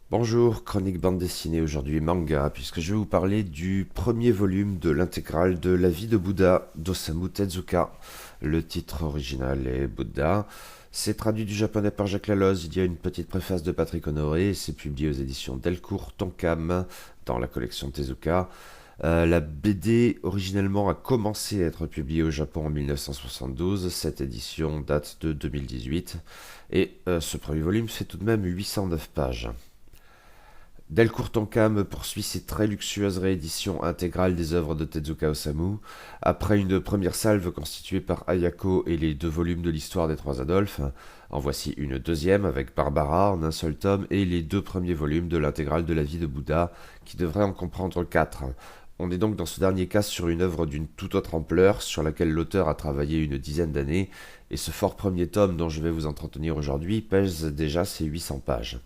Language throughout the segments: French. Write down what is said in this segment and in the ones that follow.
Bonjour, chronique bande dessinée aujourd'hui manga, puisque je vais vous parler du premier volume de l'intégrale de La vie de Bouddha d'Osamu Tezuka. Le titre original est Bouddha. C'est traduit du japonais par Jacques Laloze, il y a une petite préface de Patrick Honoré, et c'est publié aux éditions Delcourt Tonkam dans la collection Tezuka. La BD originellement a commencé à être publiée au Japon en 1972, cette édition date de 2018, et ce premier volume fait tout de même 809 pages. Delcourt Tonkam poursuit ses très luxueuses rééditions intégrales des œuvres de Tezuka Osamu. Après une première salve constituée par Ayako et les deux volumes de l'histoire des Trois Adolphes, en voici une deuxième avec Barbara en un seul tome et les deux premiers volumes de l'intégrale de la vie de Bouddha, qui devrait en comprendre quatre. On est donc dans ce dernier cas sur une œuvre d'une toute autre ampleur, sur laquelle l'auteur a travaillé une dizaine d'années, et ce fort premier tome dont je vais vous entretenir aujourd'hui pèse déjà ses 800 pages.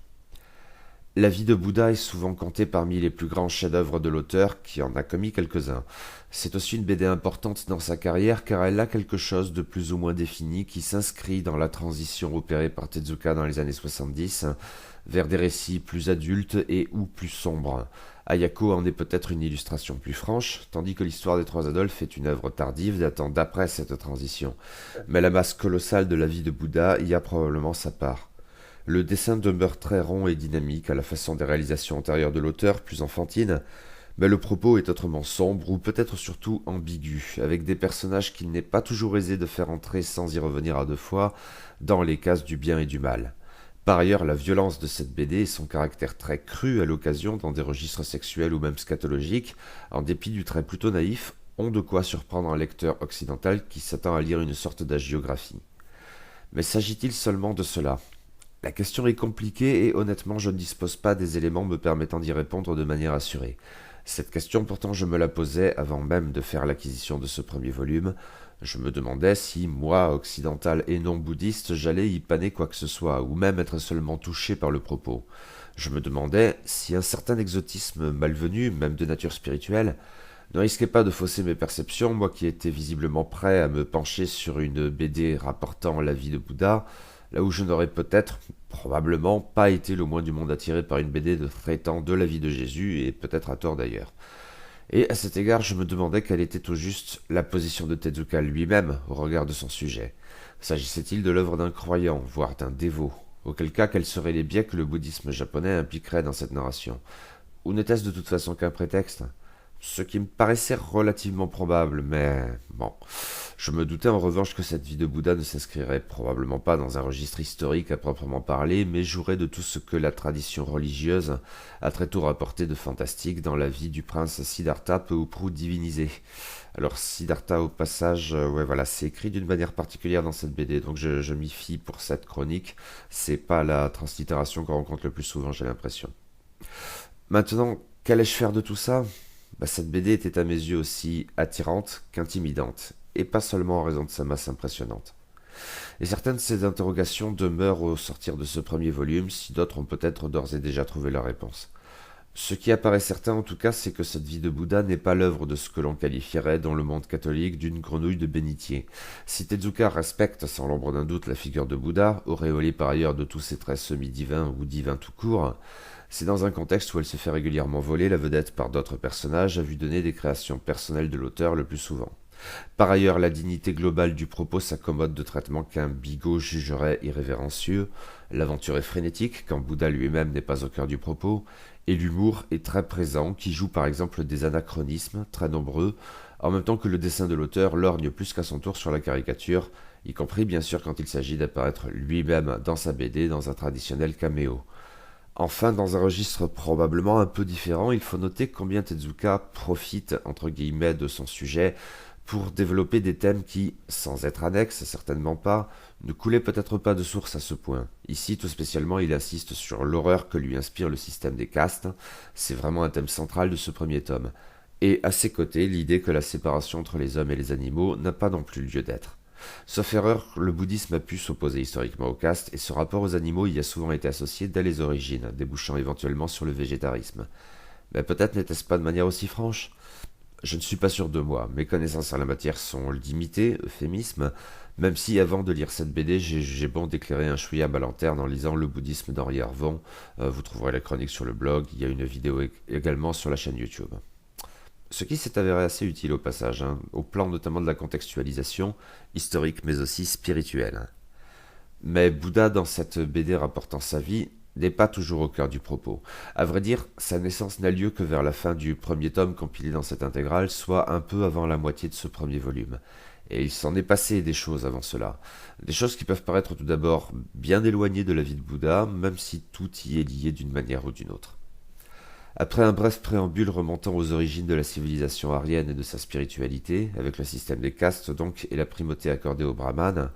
La vie de Bouddha est souvent comptée parmi les plus grands chefs-d'œuvre de l'auteur, qui en a commis quelques-uns. C'est aussi une BD importante dans sa carrière car elle a quelque chose de plus ou moins défini qui s'inscrit dans la transition opérée par Tezuka dans les années 70 vers des récits plus adultes et ou plus sombres. Ayako en est peut-être une illustration plus franche, tandis que l'histoire des Trois Adolphes est une œuvre tardive datant d'après cette transition. Mais la masse colossale de la vie de Bouddha y a probablement sa part. Le dessin demeure très rond et dynamique à la façon des réalisations antérieures de l'auteur, plus enfantines, mais le propos est autrement sombre ou peut-être surtout ambigu, avec des personnages qu'il n'est pas toujours aisé de faire entrer sans y revenir à deux fois dans les cases du bien et du mal. Par ailleurs, la violence de cette BD et son caractère très cru à l'occasion dans des registres sexuels ou même scatologiques, en dépit du trait plutôt naïf, ont de quoi surprendre un lecteur occidental qui s'attend à lire une sorte d'hagiographie. Mais s'agit-il seulement de cela? La question est compliquée et honnêtement je ne dispose pas des éléments me permettant d'y répondre de manière assurée. Cette question pourtant je me la posais avant même de faire l'acquisition de ce premier volume. Je me demandais si, moi, occidental et non bouddhiste, j'allais y paner quoi que ce soit, ou même être seulement touché par le propos. Je me demandais si un certain exotisme malvenu, même de nature spirituelle, ne risquait pas de fausser mes perceptions, moi qui étais visiblement prêt à me pencher sur une BD rapportant la vie de Bouddha, là où je n'aurais peut-être, probablement, pas été le moins du monde attiré par une BD de traitant de la vie de Jésus, et peut-être à tort d'ailleurs. Et à cet égard, je me demandais quelle était au juste la position de Tezuka lui-même au regard de son sujet. S'agissait-il de l'œuvre d'un croyant, voire d'un dévot? Auquel cas, quels seraient les biais que le bouddhisme japonais impliquerait dans cette narration? Ou n'était-ce de toute façon qu'un prétexte? Ce qui me paraissait relativement probable, mais bon. Je me doutais en revanche que cette vie de Bouddha ne s'inscrirait probablement pas dans un registre historique à proprement parler, mais jouerait de tout ce que la tradition religieuse a très tôt rapporté de fantastique dans la vie du prince Siddhartha peu ou prou divinisé. Alors Siddhartha au passage, ouais voilà, c'est écrit d'une manière particulière dans cette BD, donc je m'y fie pour cette chronique. C'est pas la translittération qu'on rencontre le plus souvent, j'ai l'impression. Maintenant, qu'allais-je faire de tout ça? Cette BD était à mes yeux aussi attirante qu'intimidante, et pas seulement en raison de sa masse impressionnante. Et certaines de ces interrogations demeurent au sortir de ce premier volume, si d'autres ont peut-être d'ores et déjà trouvé leur réponse. Ce qui apparaît certain en tout cas, c'est que cette vie de Bouddha n'est pas l'œuvre de ce que l'on qualifierait dans le monde catholique d'une grenouille de bénitier. Si Tezuka respecte sans l'ombre d'un doute la figure de Bouddha, auréolée par ailleurs de tous ses traits semi-divins ou divins tout court, c'est dans un contexte où elle se fait régulièrement voler la vedette par d'autres personnages à vue donner des créations personnelles de l'auteur le plus souvent. Par ailleurs, la dignité globale du propos s'accommode de traitements qu'un bigot jugerait irrévérencieux, l'aventure est frénétique quand Bouddha lui-même n'est pas au cœur du propos, et l'humour est très présent, qui joue par exemple des anachronismes très nombreux, en même temps que le dessin de l'auteur lorgne plus qu'à son tour sur la caricature, y compris bien sûr quand il s'agit d'apparaître lui-même dans sa BD dans un traditionnel caméo. Enfin, dans un registre probablement un peu différent, il faut noter combien Tezuka profite, entre guillemets, de son sujet pour développer des thèmes qui, sans être annexes, certainement pas, ne coulaient peut-être pas de source à ce point. Ici, tout spécialement, il insiste sur l'horreur que lui inspire le système des castes, c'est vraiment un thème central de ce premier tome. Et à ses côtés, l'idée que la séparation entre les hommes et les animaux n'a pas non plus lieu d'être. Sauf erreur, le bouddhisme a pu s'opposer historiquement aux castes, et ce rapport aux animaux y a souvent été associé dès les origines, débouchant éventuellement sur le végétarisme. Mais peut-être n'était-ce pas de manière aussi franche? Je ne suis pas sûr de moi, mes connaissances en la matière sont limitées, euphémisme, même si avant de lire cette BD, j'ai jugé bon d'éclairer un chouïa ma lanterne en lisant Le bouddhisme d'Henri Arvon. Vous trouverez la chronique sur le blog, il y a une vidéo également sur la chaîne YouTube. Ce qui s'est avéré assez utile au passage, au plan notamment de la contextualisation, historique mais aussi spirituelle. Mais Bouddha, dans cette BD rapportant sa vie, n'est pas toujours au cœur du propos. À vrai dire, sa naissance n'a lieu que vers la fin du premier tome compilé dans cette intégrale, soit un peu avant la moitié de ce premier volume. Et il s'en est passé des choses avant cela. Des choses qui peuvent paraître tout d'abord bien éloignées de la vie de Bouddha, même si tout y est lié d'une manière ou d'une autre. Après un bref préambule remontant aux origines de la civilisation aryenne et de sa spiritualité, avec le système des castes donc et la primauté accordée aux brahmanes,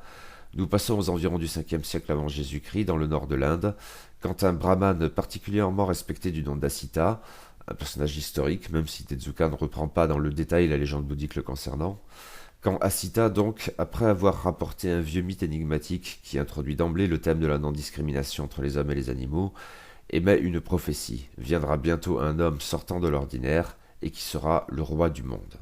nous passons aux environs du 5e siècle avant Jésus-Christ dans le nord de l'Inde, quand un brahmane particulièrement respecté du nom d'Asita, un personnage historique, même si Tezuka ne reprend pas dans le détail la légende bouddhique le concernant, quand Asita, donc, après avoir rapporté un vieux mythe énigmatique qui introduit d'emblée le thème de la non-discrimination entre les hommes et les animaux, émet une prophétie. Viendra bientôt un homme sortant de l'ordinaire et qui sera le roi du monde.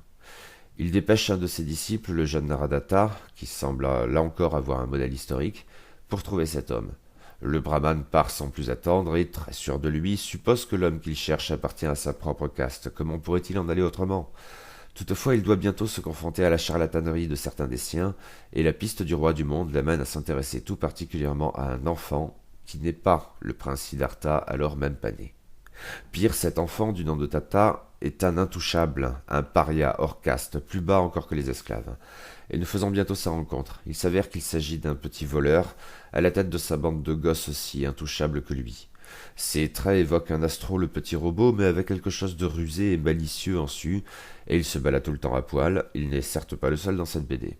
Il dépêche un de ses disciples, le jeune Naradatta, qui semble là encore avoir un modèle historique, pour trouver cet homme. Le brahmane part sans plus attendre et, très sûr de lui, suppose que l'homme qu'il cherche appartient à sa propre caste. Comment pourrait-il en aller autrement ? Toutefois, il doit bientôt se confronter à la charlatanerie de certains des siens, et la piste du roi du monde l'amène à s'intéresser tout particulièrement à un enfant qui n'est pas le prince Siddhartha, alors même pas né. Pire, cet enfant du nom de Tata est un intouchable, un paria hors caste, plus bas encore que les esclaves. Et nous faisons bientôt sa rencontre. Il s'avère qu'il s'agit d'un petit voleur, à la tête de sa bande de gosses aussi intouchables que lui. Ses traits évoquent un Astro le petit robot, mais avec quelque chose de rusé et malicieux en su, et il se balade tout le temps à poil. Il n'est certes pas le seul dans cette BD.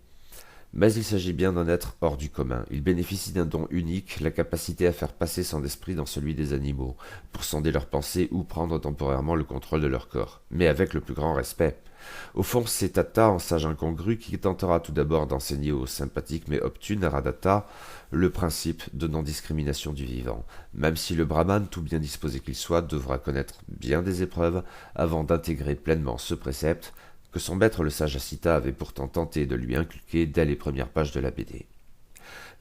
Mais il s'agit bien d'un être hors du commun. Il bénéficie d'un don unique, la capacité à faire passer son esprit dans celui des animaux, pour sonder leurs pensées ou prendre temporairement le contrôle de leur corps, mais avec le plus grand respect. Au fond, c'est Tata, en sage incongru, qui tentera tout d'abord d'enseigner au sympathique mais obtus Naradatta le principe de non-discrimination du vivant, même si le brahmane, tout bien disposé qu'il soit, devra connaître bien des épreuves avant d'intégrer pleinement ce précepte, que son maître le sage Asita avait pourtant tenté de lui inculquer dès les premières pages de la BD.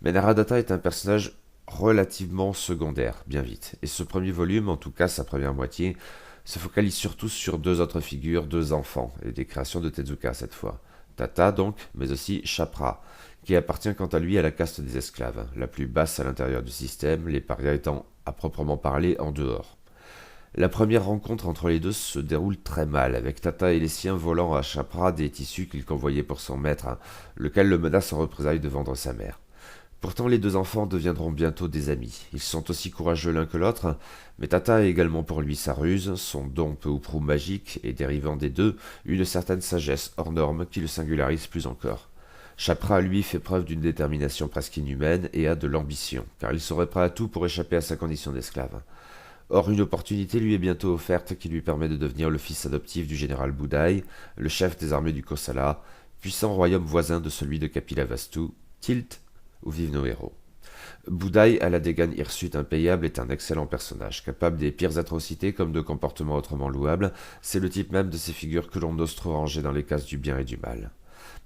Mais Naradatta est un personnage relativement secondaire, bien vite, et ce premier volume, en tout cas sa première moitié, se focalise surtout sur deux autres figures, deux enfants, et des créations de Tezuka cette fois. Tata donc, mais aussi Chapra, qui appartient quant à lui à la caste des esclaves, la plus basse à l'intérieur du système, les parias étant à proprement parler en dehors. La première rencontre entre les deux se déroule très mal, avec Tata et les siens volant à Chapra des tissus qu'il convoyait pour son maître, lequel le menace en représailles de vendre sa mère. Pourtant, les deux enfants deviendront bientôt des amis. Ils sont aussi courageux l'un que l'autre, mais Tata a également pour lui sa ruse, son don peu ou prou magique, et dérivant des deux, une certaine sagesse hors norme qui le singularise plus encore. Chapra, lui, fait preuve d'une détermination presque inhumaine et a de l'ambition, car il serait prêt à tout pour échapper à sa condition d'esclave. Or, une opportunité lui est bientôt offerte qui lui permet de devenir le fils adoptif du général Budai, le chef des armées du Kosala, puissant royaume voisin de celui de Kapilavastu, Tilt, où vivent nos héros. Budai, à la dégaine hirsute impayable, est un excellent personnage, capable des pires atrocités comme de comportements autrement louables. C'est le type même de ces figures que l'on ose trop ranger dans les cases du bien et du mal.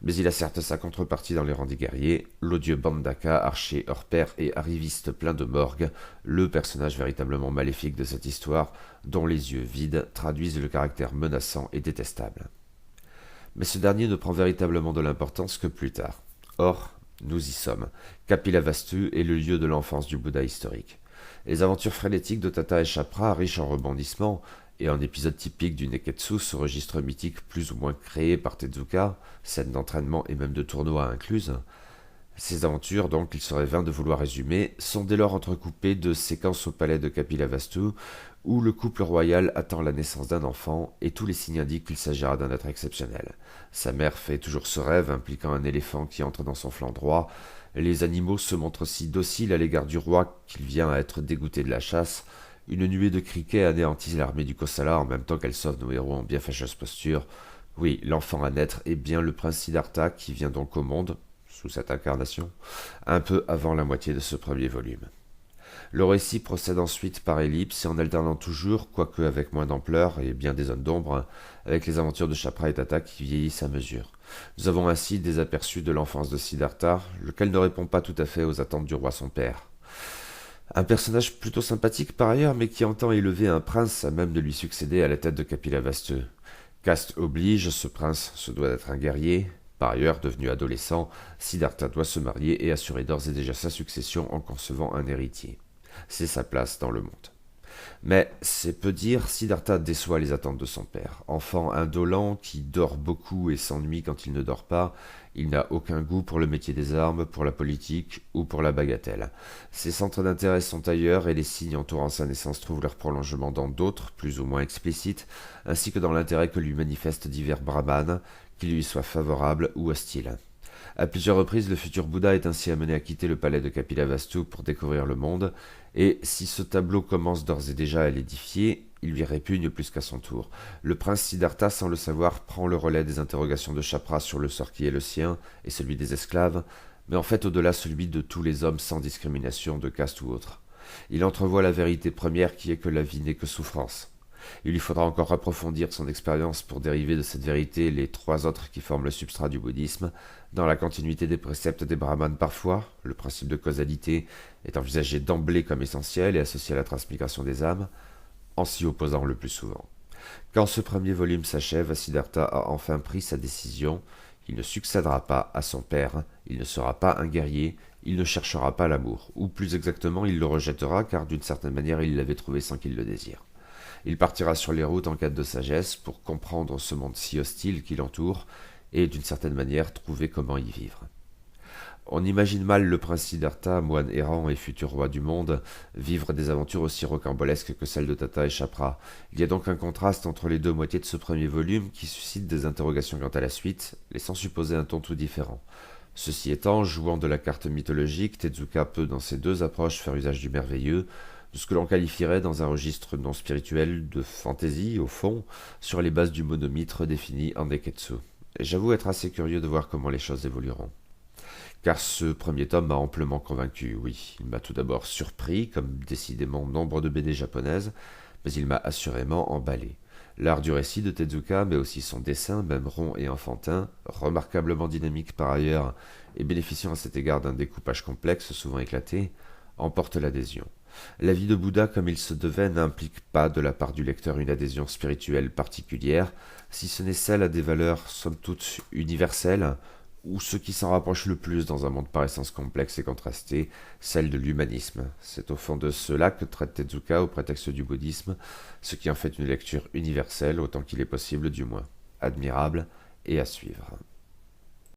Mais il a certes sa contrepartie dans les rangs des guerriers, l'odieux Bandaka, archer hors pair et arriviste plein de morgue, le personnage véritablement maléfique de cette histoire, dont les yeux vides traduisent le caractère menaçant et détestable. Mais ce dernier ne prend véritablement de l'importance que plus tard. Or, nous y sommes. Kapilavastu est le lieu de l'enfance du Bouddha historique. Les aventures frénétiques de Tata et Chapra, riches en rebondissements, et en épisode typique du Neketsu, ce registre mythique plus ou moins créé par Tezuka, scènes d'entraînement et même de tournois incluses. Ces aventures, donc, il serait vain de vouloir résumer, sont dès lors entrecoupées de séquences au palais de Kapilavastu, où le couple royal attend la naissance d'un enfant, et tous les signes indiquent qu'il s'agira d'un être exceptionnel. Sa mère fait toujours ce rêve impliquant un éléphant qui entre dans son flanc droit. Les animaux se montrent si dociles à l'égard du roi qu'il vient à être dégoûté de la chasse. Une nuée de criquets anéantit l'armée du Kosala en même temps qu'elle sauve nos héros en bien fâcheuse posture. Oui, l'enfant à naître est bien le prince Siddhartha qui vient donc au monde, sous cette incarnation, un peu avant la moitié de ce premier volume. Le récit procède ensuite par ellipses et en alternant toujours, quoique avec moins d'ampleur et bien des zones d'ombre, avec les aventures de Chapra et Tata qui vieillissent à mesure. Nous avons ainsi des aperçus de l'enfance de Siddhartha, lequel ne répond pas tout à fait aux attentes du roi son père. Un personnage plutôt sympathique par ailleurs, mais qui entend élever un prince à même de lui succéder à la tête de Kapilavastu. Caste oblige, ce prince se doit d'être un guerrier. Par ailleurs, devenu adolescent, Siddhartha doit se marier et assurer d'ores et déjà sa succession en concevant un héritier. C'est sa place dans le monde. Mais c'est peu dire, Siddhartha déçoit les attentes de son père. Enfant indolent qui dort beaucoup et s'ennuie quand il ne dort pas, il n'a aucun goût pour le métier des armes, pour la politique ou pour la bagatelle. Ses centres d'intérêt sont ailleurs et les signes entourant sa naissance trouvent leur prolongement dans d'autres, plus ou moins explicites, ainsi que dans l'intérêt que lui manifestent divers brahmanes, qu'ils lui soient favorables ou hostiles. À plusieurs reprises, le futur Bouddha est ainsi amené à quitter le palais de Kapilavastu pour découvrir le monde, et si ce tableau commence d'ores et déjà à l'édifier, il lui répugne plus qu'à son tour. Le prince Siddhartha, sans le savoir, prend le relais des interrogations de Chapra sur le sort qui est le sien et celui des esclaves, mais en fait au-delà celui de tous les hommes sans discrimination de caste ou autre. Il entrevoit la vérité première qui est que la vie n'est que souffrance. Il lui faudra encore approfondir son expérience pour dériver de cette vérité les trois autres qui forment le substrat du bouddhisme, dans la continuité des préceptes des brahmanes parfois, le principe de causalité est envisagé d'emblée comme essentiel et associé à la transmigration des âmes, en s'y opposant le plus souvent. Quand ce premier volume s'achève, Siddhartha a enfin pris sa décision. Il ne succédera pas à son père, il ne sera pas un guerrier, il ne cherchera pas l'amour, ou plus exactement, il le rejettera car d'une certaine manière il l'avait trouvé sans qu'il le désire. Il partira sur les routes en quête de sagesse pour comprendre ce monde si hostile qui l'entoure et d'une certaine manière trouver comment y vivre. On imagine mal le prince Siddhartha, moine errant et futur roi du monde, vivre des aventures aussi rocambolesques que celles de Tata et Chapra. Il y a donc un contraste entre les deux moitiés de ce premier volume qui suscite des interrogations quant à la suite, laissant supposer un ton tout différent. Ceci étant, jouant de la carte mythologique, Tezuka peut dans ces deux approches faire usage du merveilleux, de ce que l'on qualifierait dans un registre non spirituel de fantaisie, au fond, sur les bases du monomythe défini en Neketsu. Et j'avoue être assez curieux de voir comment les choses évolueront. Car ce premier tome m'a amplement convaincu, oui. Il m'a tout d'abord surpris, comme décidément nombre de BD japonaises, mais il m'a assurément emballé. L'art du récit de Tezuka, mais aussi son dessin, même rond et enfantin, remarquablement dynamique par ailleurs, et bénéficiant à cet égard d'un découpage complexe, souvent éclaté, emporte l'adhésion. La vie de Bouddha, comme il se devait, n'implique pas de la part du lecteur une adhésion spirituelle particulière, si ce n'est celle à des valeurs somme toute universelles, ou ce qui s'en rapproche le plus dans un monde par essence complexe et contrasté, celle de l'humanisme. C'est au fond de cela que traite Tezuka au prétexte du bouddhisme, ce qui en fait une lecture universelle, autant qu'il est possible du moins, admirable et à suivre.